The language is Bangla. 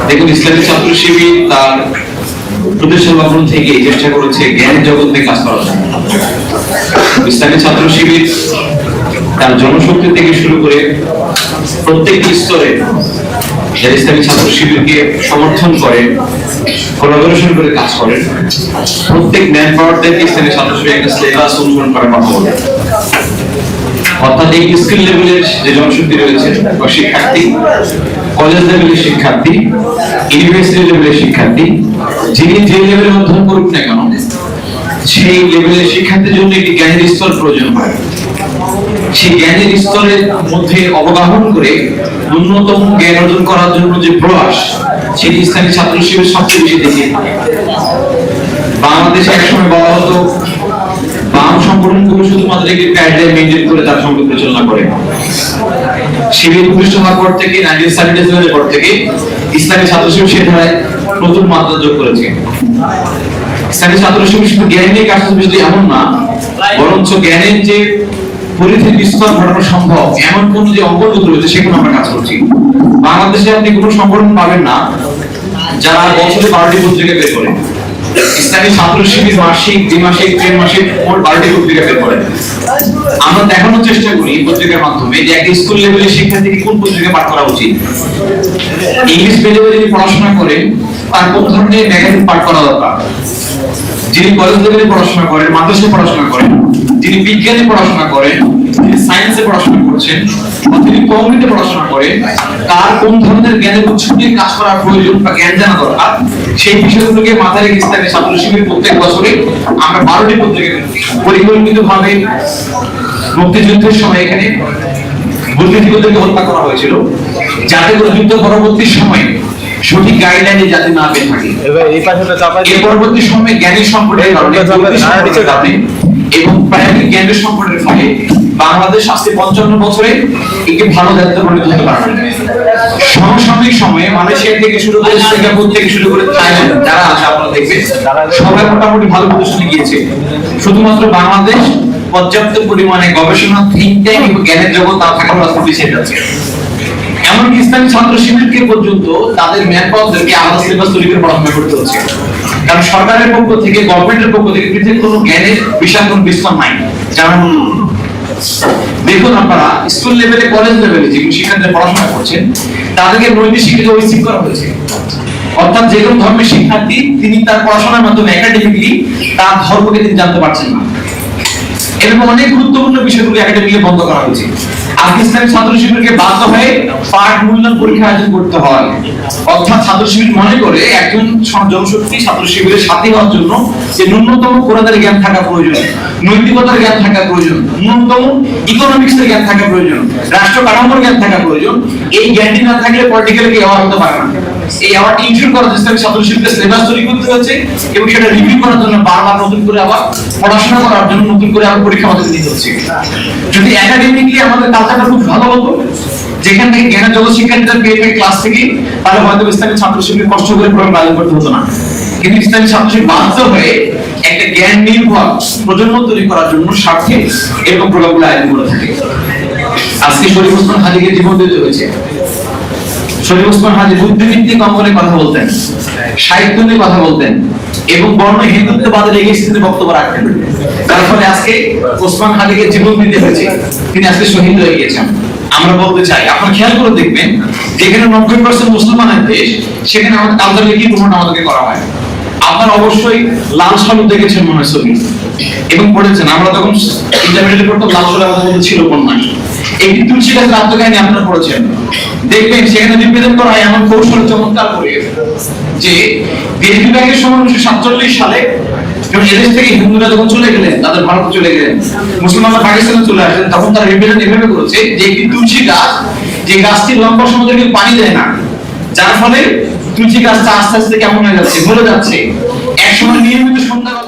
দেখুন, ইসলামী ছাত্র শিবির তার প্রতিষ্ঠা লগ্ন থেকে চেষ্টা করেছে জ্ঞানের জগৎ নিয়ে কাজ করার জন্য। ইসলামী ছাত্র শিবির তার জনশক্তি থেকে শুরু করে প্রত্যেক স্তরে যারা ইসলামী ছাত্র শিবিরকে সমর্থন করে, কোলাবোরেশন করে কাজ করেন, প্রত্যেক ম্যান পাওয়ারদেরকে ইসলামী ছাত্র শিবির একটা সিলেবাস অনুসরণ করার কথা বলে। অর্থাৎ এই স্কিল লেভেলের যে জনশক্তি রয়েছে বা শিক্ষার্থী, কলেজ লেভেলের শিক্ষার্থী, ইউনিভার্সিটি লেভেলের শিক্ষার্থী, যিনি যে লেভেলে অধ্যয়ন করুক না কেন, সেই লেভেলের শিক্ষার্থীর জন্য একটি জ্ঞানের স্তর প্রয়োজন হয়। সেই জ্ঞানের স্তরের মধ্যে অবগাহন করে ন্যূনতম জ্ঞান অর্জন করার জন্য যে প্রয়াস, সেটি ইসলামী ছাত্র শিবির সবচেয়ে বেশি দেখে। বাংলাদেশে একসময় বলা হতো বাম সংগঠনগুলো শুধুমাত্র একটি গাইডলাইন মেনটেন করে তার সঙ্গে পরিচালনা করে। শিবির প্রতিষ্ঠা হওয়ার পর থেকে 1977 এর পর থেকে ইসলামী ছাত্র শিবির সে ধারায় নতুন মাত্রা যোগ করেছে। ইসলামী ছাত্র শিবির শুধু জ্ঞান নিয়ে কাজ করছে এমন না, বরঞ্চ জ্ঞানের যে পরিধির বিস্তার ঘটানো সম্ভব এমন কোন যে অঙ্গগুলো রয়েছে সেগুলো আমরা কাজ করছি। বাংলাদেশে আপনি কোনো সংগঠন পাবেন না যারা বছরে 12টি পত্রিকা বের করে। ইসলামী ছাত্র শিবির মাসিক, দ্বিমাসিক, ত্রৈমাসিক মোট 12টি পত্রিকা বের করে। আমরা দেখানোর চেষ্টা করি পত্রিকার মাধ্যমে যে একটা স্কুল লেভেলের শিক্ষার্থীকে কোন পত্রিকা পাঠ করা উচিত। ইংলিশ মিডিয়ামে যিনি পড়াশোনা করেন তার কোন ধরনের ম্যাগাজিন পাঠ করা দরকার। যিনি কলেজ লেভেলে পড়াশোনা করেন, মাদ্রাসায় পড়াশোনা করেন, যিনি বিজ্ঞানে পড়াশোনা করেন, যিনি সায়েন্সে পড়াশোনা করছেন, যিনি কমিউনিটিতে পড়াশোনা করেন, তার কোন ধরনের জ্ঞানের উৎস নিয়ে কাজ করার প্রয়োজন বা জ্ঞান জানা দরকার, সেই বিষয়গুলোকে মাথায় রেখে ইসলামী ছাত্র শিবির প্রত্যেক বছরে আমরা 12টি পত্রিকা পরিকল্পিতভাবে মুক্তিযুদ্ধের সময় এখানে বুদ্ধিজীবীদেরকে হত্যা করা হয়েছিল, যাতে করে যুদ্ধ পরবর্তী সময়ে সঠিক গাইডলাইনে যাতে না পেয়ে থাকে। এই পরবর্তী সময়ে জ্ঞানের সংকটের কারণে এবং প্রায়োগিক জ্ঞানের সংকটের ফলে বাংলাদেশ আজকে 55 বছরে একটি ভালো দায়িত্ব পরিণত হতে পারে। সমসাময়িক সময়ে মালয়েশিয়া থেকে শুরু করে সিঙ্গাপুর থেকে শুরু করে থাইল্যান্ড যারা আছে আপনারা দেখবেন সবাই মোটামুটি ভালো প্রদর্শনী গিয়েছে। শুধুমাত্র বাংলাদেশ পর্যাপ্ত পরিমাণে গবেষণা, থিঙ্ক ট্যাঙ্ক এবং জ্ঞানের জগৎ না থাকার রাস্তা পিছিয়ে যাচ্ছে। এমনকি ইসলামী ছাত্র শিবিরকে পর্যন্ত তাদের ম্যান পাওয়ারদেরকে আলাদা সিলেবাস তৈরি করে পড়াশোনা করতে হচ্ছে, কারণ সরকারের পক্ষ থেকে, গভর্নমেন্টের পক্ষ থেকে পৃথক কোনো জ্ঞানের বিশাল কোনো বিস্তার নাই। যেমন দেখুন, আপনারা স্কুল লেভেলে, কলেজ লেভেলে যে শিক্ষার্থীরা পড়াশোনা করছেন তাদেরকে নৈতিক শিক্ষা ঐচ্ছিক করা হয়েছে। অর্থাৎ যে কোনো ধর্মের শিক্ষার্থী তিনি তার পড়াশোনার মাধ্যমে একাডেমিকলি তার ধর্মকে তিনি জানতে পারছেন না। এরকম অনেক গুরুত্বপূর্ণ বিষয়গুলো একাডেমিকে বন্ধ করা হয়েছে। আজকে ইসলামী ছাত্র শিবিরকে বাধ্য হয়ে পাঠ মূল্যায়ন পরীক্ষা আয়োজন করতে হয়। অর্থাৎ ছাত্র শিবির মনে করে একজন জনশক্তি ছাত্র শিবিরের সাথী হওয়ার জন্য যে ন্যূনতম কোরআনের জ্ঞান থাকা প্রয়োজন, নৈতিকতার জ্ঞান থাকা প্রয়োজন, ন্যূনতম ইকোনমিক্সের জ্ঞান থাকা প্রয়োজন, রাষ্ট্র কাঠামোর জ্ঞান থাকা প্রয়োজন। এই জ্ঞানটি না থাকলে পলিটিক্যালি কেউ হতে পারে না। এই অ্যাওয়ার্ড ইনশিওর করার জন্য ছাত্র শিবিরকে সিলেবাস তৈরি করতে হয়েছে এবং সেটা রিভিউ করার জন্য বারবার নতুন করে আবার পড়াশোনা করার জন্য নতুন করে আবার পরীক্ষা আমাদের দিতে হচ্ছে। যদি একাডেমিকলি আমাদের কালচারটা খুব ভালো হতো, যেখান থেকে জ্ঞানের জগৎ শিক্ষার্থীরা পেয়ে ক্লাস থেকে, তাহলে হয়তো ইসলামী ছাত্র শিবির কষ্ট করে প্রোগ্রাম আয়োজন করতে হতো না। কিন্তু ইসলামী ছাত্র শিবির বাধ্য হয়ে একটা জ্ঞান নির্ভর প্রজন্ম তৈরি করার জন্য স্বার্থে এরকম প্রোগ্রামগুলো আয়োজন করে থাকে। আজকে শরীফ ওসমান হাদিকে জীবন দিতে হয়েছে। শরীফ ওসমান হাদি বুদ্ধিভিত্তিক অঙ্গনে কথা বলতেন, সাহিত্য নিয়ে কথা বলতেন এবং বর্ণ হিন্দুত্ববাদের এগেইনস্টে বক্তব্য রাখতেন। তার ফলে আজকে ওসমান হাদিকে জীবন দিতে হয়েছে, তিনি আজকে শহীদ হয়ে গিয়েছেন। আমরা বলতে চাই, আপনারা খেয়াল করে দেখবেন যেখানে 90% মুসলমানের দেশ, সেখানে আমাদের কালচারকে কি প্রমোট আমাদেরকে করা হয়। আপনারা অবশ্যই লাল সালু দেখেছেন মনে হয় ছবি এবং পড়েছেন। আমরা তখন ইন্টারমিডিয়েটে পড়তাম, লাল সালু আমাদের মধ্যে ছিল উপন্যাস। একটি তুলসী গাছের আত্মকাহিনী আপনারা পড়েছেন, দেখবেন সেখানে নিবেদন করা হয় এমন কৌশল চমৎকার করে যে দেশ বিভাগের সময় 1947 সালে যখন এদেশ থেকে হিন্দুরা যখন চলে গেলেন, তাদের ভারতে চলে গেলেন, মুসলমানরা পাকিস্তানে চলে আসলেন, তখন তারা নিবেদন এভাবে করেছে যে একটি তুলসী গাছ, যে গাছটি লম্বা সময় ধরে পানি দেয় না, যার ফলে তুলসী গাছটা আস্তে আস্তে কেমন হয়ে যাচ্ছে, মরে যাচ্ছে। এক সময় নিয়মিত সন্ধ্যাবেলা